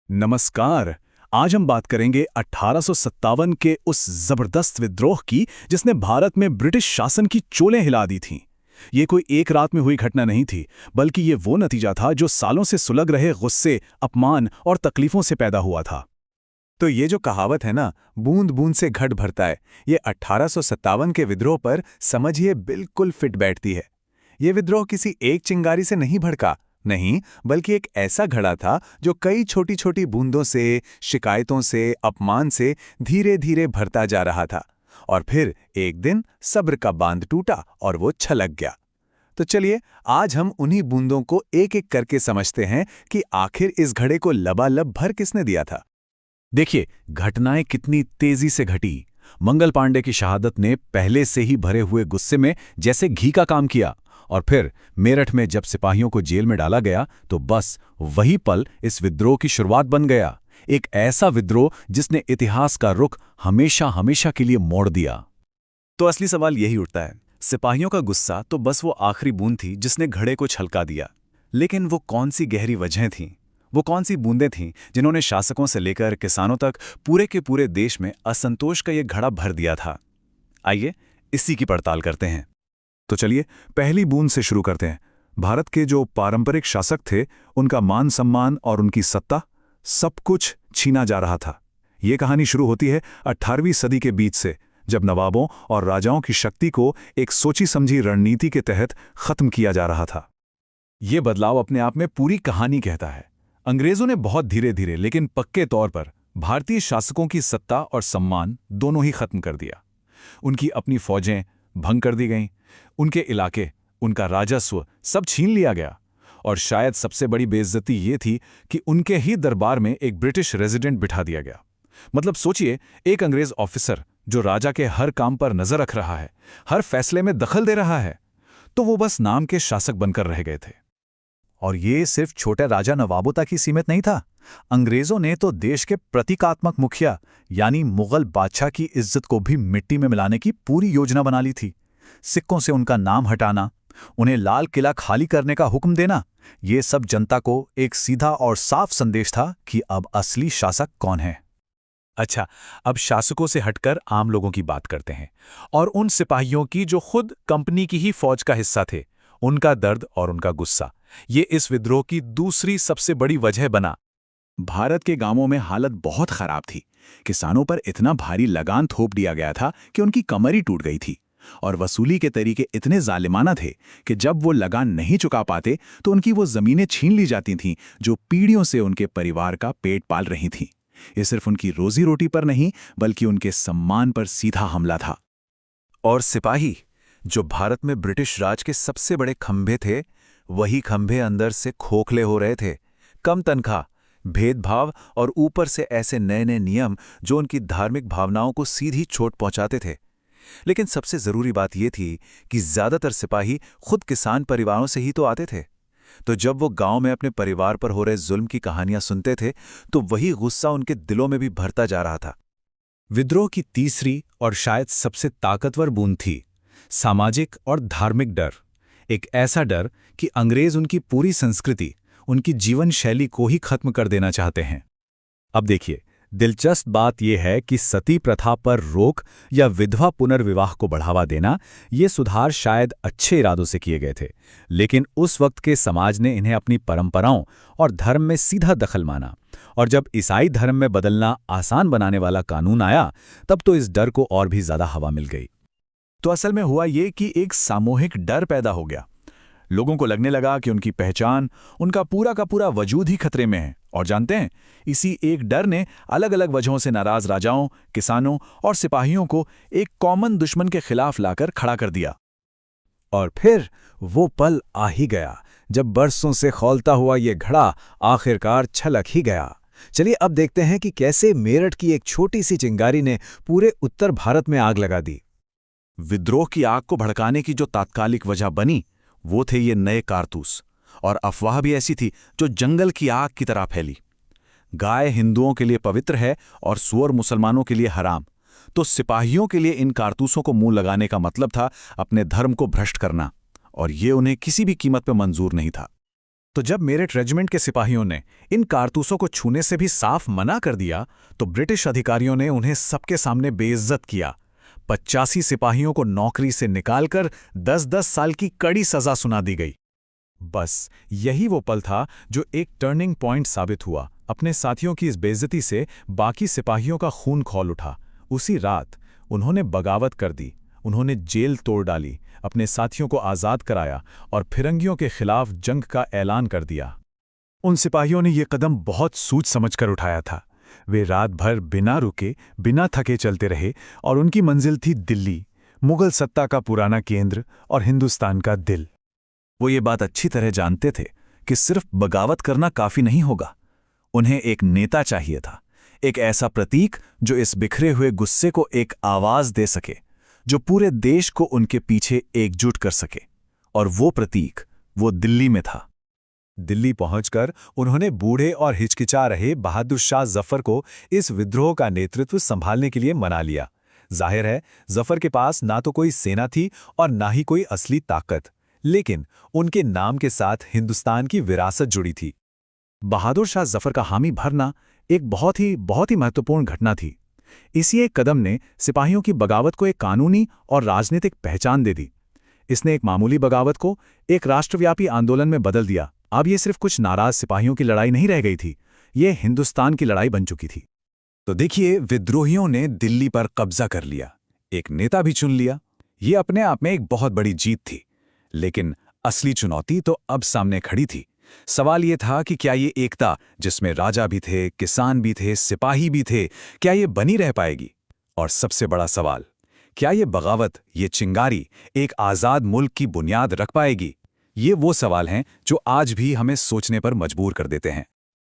नमस्कार। आज हम बात करेंगे 1857 के उस जबरदस्त विद्रोह की जिसने भारत में ब्रिटिश शासन की चोलें हिला दी थीं। ये कोई एक रात में हुई घटना नहीं थी, बल्कि ये वो नतीजा था जो सालों से सुलग रहे गुस्से, अपमान और तकलीफों से पैदा हुआ था। तो ये जो कहावत है ना, बूंद बूंद से घट भरता है, ये 1857 के विद्रोह पर समझिए बिल्कुल फिट बैठती है। ये विद्रोह किसी एक चिंगारी से नहीं भड़का, नहीं, बल्कि एक ऐसा घड़ा था जो कई छोटी छोटी बूंदों से, शिकायतों से, अपमान से धीरे धीरे भरता जा रहा था। और फिर एक दिन सब्र का बांध टूटा और वो छलक गया। तो चलिए, आज हम उन्हीं बूंदों को एक एक करके समझते हैं कि आखिर इस घड़े को लबालब भर किसने दिया था। देखिए, घटनाएं कितनी तेजी से घटी। मंगल पांडे की शहादत ने पहले से ही भरे हुए गुस्से में जैसे घी का काम किया, और फिर मेरठ में जब सिपाहियों को जेल में डाला गया तो बस वही पल इस विद्रोह की शुरुआत बन गया। एक ऐसा विद्रोह जिसने इतिहास का रुख हमेशा हमेशा के लिए मोड़ दिया। तो असली सवाल यही उठता है, सिपाहियों का गुस्सा तो बस वो आखिरी बूंद थी जिसने घड़े को छलका दिया, लेकिन वो कौन सी गहरी वजहें थीं, वो कौन सी बूंदें थीं जिन्होंने शासकों से लेकर किसानों तक पूरे के पूरे देश में असंतोष का ये घड़ा भर दिया था। आइए इसी की पड़ताल करते हैं। तो चलिए, पहली बूंद से शुरू करते हैं। भारत के जो पारंपरिक शासक थे, उनका मान सम्मान और उनकी सत्ता, सब कुछ छीना जा रहा था। ये कहानी शुरू होती है 18वीं सदी के बीच से, जब नवाबों और राजाओं की शक्ति को एक सोची समझी रणनीति के तहत खत्म किया जा रहा था। ये बदलाव अपने आप में पूरी कहानी कहता है। अंग्रेजों ने बहुत धीरे धीरे लेकिन पक्के तौर पर भारतीय शासकों की सत्ता और सम्मान दोनों ही खत्म कर दिया। उनकी अपनी फौजें भंग कर दी गईं, उनके इलाके, उनका राजस्व सब छीन लिया गया, और शायद सबसे बड़ी बेइज्जती ये थी कि उनके ही दरबार में एक ब्रिटिश रेजिडेंट बिठा दिया गया। मतलब सोचिए, एक अंग्रेज ऑफिसर जो राजा के हर काम पर नजर रख रहा है, हर फैसले में दखल दे रहा है, तो वो बस नाम के शासक बनकर रह गए थे। और ये सिर्फ छोटे राजा नवाबों तक ही सीमित नहीं था। अंग्रेजों ने तो देश के प्रतीकात्मक मुखिया यानी मुगल बादशाह की इज्जत को भी मिट्टी में मिलाने की पूरी योजना बना ली थी। सिक्कों से उनका नाम हटाना, उन्हें लाल किला खाली करने का हुक्म देना, ये सब जनता को एक सीधा और साफ संदेश था कि अब असली शासक कौन है। अच्छा, अब शासकों से हटकर आम लोगों की बात करते हैं, और उन सिपाहियों की जो खुद कंपनी की ही फौज का हिस्सा थे। उनका दर्द और उनका गुस्सा, ये इस विद्रोह की दूसरी सबसे बड़ी वजह बना। भारत के गांवों में हालत बहुत खराब थी। किसानों पर इतना भारी लगान थोप दिया गया था कि उनकी कमर ही टूट गई थी, और वसूली के तरीके इतने जालिमाना थे कि जब वो लगान नहीं चुका पाते तो उनकी वो जमीनें छीन ली जाती थीं जो पीढ़ियों से उनके परिवार का पेट पाल रही थीं। ये सिर्फ उनकी रोजी रोटी पर नहीं, बल्कि उनके सम्मान पर सीधा हमला था। और सिपाही, जो भारत में ब्रिटिश राज के सबसे बड़े खंभे थे, वही खंभे अंदर से खोखले हो रहे थे। कम तनख्वाह, भेदभाव और ऊपर से ऐसे नए नए नियम जो उनकी धार्मिक भावनाओं को सीधी चोट पहुंचाते थे। लेकिन सबसे जरूरी बात यह थी कि ज्यादातर सिपाही खुद किसान परिवारों से ही तो आते थे। तो जब वो गांव में अपने परिवार पर हो रहे जुल्म की कहानियां सुनते थे, तो वही गुस्सा उनके दिलों में भी भरता जा रहा था। विद्रोह की तीसरी और शायद सबसे ताकतवर बूंद थी सामाजिक और धार्मिक डर। एक ऐसा डर कि अंग्रेज उनकी पूरी संस्कृति, उनकी जीवन शैली को ही खत्म कर देना चाहते हैं। अब देखिए, दिलचस्प बात यह है कि सती प्रथा पर रोक या विधवा पुनर्विवाह को बढ़ावा देना, ये सुधार शायद अच्छे इरादों से किए गए थे, लेकिन उस वक्त के समाज ने इन्हें अपनी परंपराओं और धर्म में सीधा दखल माना। और जब ईसाई धर्म में बदलना आसान बनाने वाला कानून आया, तब तो इस डर को और भी ज्यादा हवा मिल गई। तो असल में हुआ ये कि एक सामूहिक डर पैदा हो गया। लोगों को लगने लगा कि उनकी पहचान, उनका पूरा का पूरा वजूद ही खतरे में है। और जानते हैं, इसी एक डर ने अलग अलग वजहों से नाराज राजाओं, किसानों और सिपाहियों को एक कॉमन दुश्मन के खिलाफ लाकर खड़ा कर दिया। और फिर वो पल आ ही गया जब बरसों से खौलता हुआ ये घड़ा आखिरकार छलक ही गया। चलिए अब देखते हैं कि कैसे मेरठ की एक छोटी सी चिंगारी ने पूरे उत्तर भारत में आग लगा दी। विद्रोह की आग को भड़काने की जो तात्कालिक वजह बनी, वो थे ये नए कारतूस। और अफवाह भी ऐसी थी जो जंगल की आग की तरह फैली। गाय हिंदुओं के लिए पवित्र है और सूअर मुसलमानों के लिए हराम। तो सिपाहियों के लिए इन कारतूसों को मुंह लगाने का मतलब था अपने धर्म को भ्रष्ट करना, और ये उन्हें किसी भी कीमत पर मंजूर नहीं था। तो जब मेरठ रेजिमेंट के सिपाहियों ने इन कारतूसों को छूने से भी साफ मना कर दिया, तो ब्रिटिश अधिकारियों ने उन्हें सबके सामने बेइज्जत किया। 85 सिपाहियों को नौकरी से निकालकर 10-10 साल की कड़ी सजा सुना दी गई। बस यही वो पल था जो एक टर्निंग पॉइंट साबित हुआ। अपने साथियों की इस बेइज्जती से बाकी सिपाहियों का खून खौल उठा। उसी रात उन्होंने बगावत कर दी। उन्होंने जेल तोड़ डाली, अपने साथियों को आज़ाद कराया और फिरंगियों के खिलाफ जंग का ऐलान कर दिया। उन सिपाहियों ने यह कदम बहुत सूझ समझकर उठाया था। वे रात भर बिना रुके, बिना थके चलते रहे और उनकी मंजिल थी दिल्ली, मुगल सत्ता का पुराना केंद्र और हिंदुस्तान का दिल। वो ये बात अच्छी तरह जानते थे कि सिर्फ बगावत करना काफी नहीं होगा। उन्हें एक नेता चाहिए था, एक ऐसा प्रतीक जो इस बिखरे हुए गुस्से को एक आवाज दे सके, जो पूरे देश को उनके पीछे एकजुट कर सके। और वो प्रतीक, वो दिल्ली में था। दिल्ली पहुंचकर उन्होंने बूढ़े और हिचकिचा रहे बहादुर शाह जफर को इस विद्रोह का नेतृत्व संभालने के लिए मना लिया। जाहिर है, जफर के पास ना तो कोई सेना थी और ना ही कोई असली ताकत, लेकिन उनके नाम के साथ हिंदुस्तान की विरासत जुड़ी थी। बहादुर शाह जफर का हामी भरना एक बहुत ही महत्वपूर्ण घटना थी। इसी एक कदम ने सिपाहियों की बगावत को एक कानूनी और राजनीतिक पहचान दे दी। इसने एक मामूली बगावत को एक राष्ट्रव्यापी आंदोलन में बदल दिया। अब ये सिर्फ कुछ नाराज सिपाहियों की लड़ाई नहीं रह गई थी, ये हिंदुस्तान की लड़ाई बन चुकी थी। तो देखिए, विद्रोहियों ने दिल्ली पर कब्जा कर लिया, एक नेता भी चुन लिया। ये अपने आप में एक बहुत बड़ी जीत थी। लेकिन असली चुनौती तो अब सामने खड़ी थी। सवाल ये था कि क्या ये एकता, जिसमें राजा भी थे, किसान भी थे, सिपाही भी थे, क्या ये बनी रह पाएगी? और सबसे बड़ा सवाल, क्या ये बगावत, ये चिंगारी एक आज़ाद मुल्क की बुनियाद रख पाएगी? ये वो सवाल हैं जो आज भी हमें सोचने पर मजबूर कर देते हैं।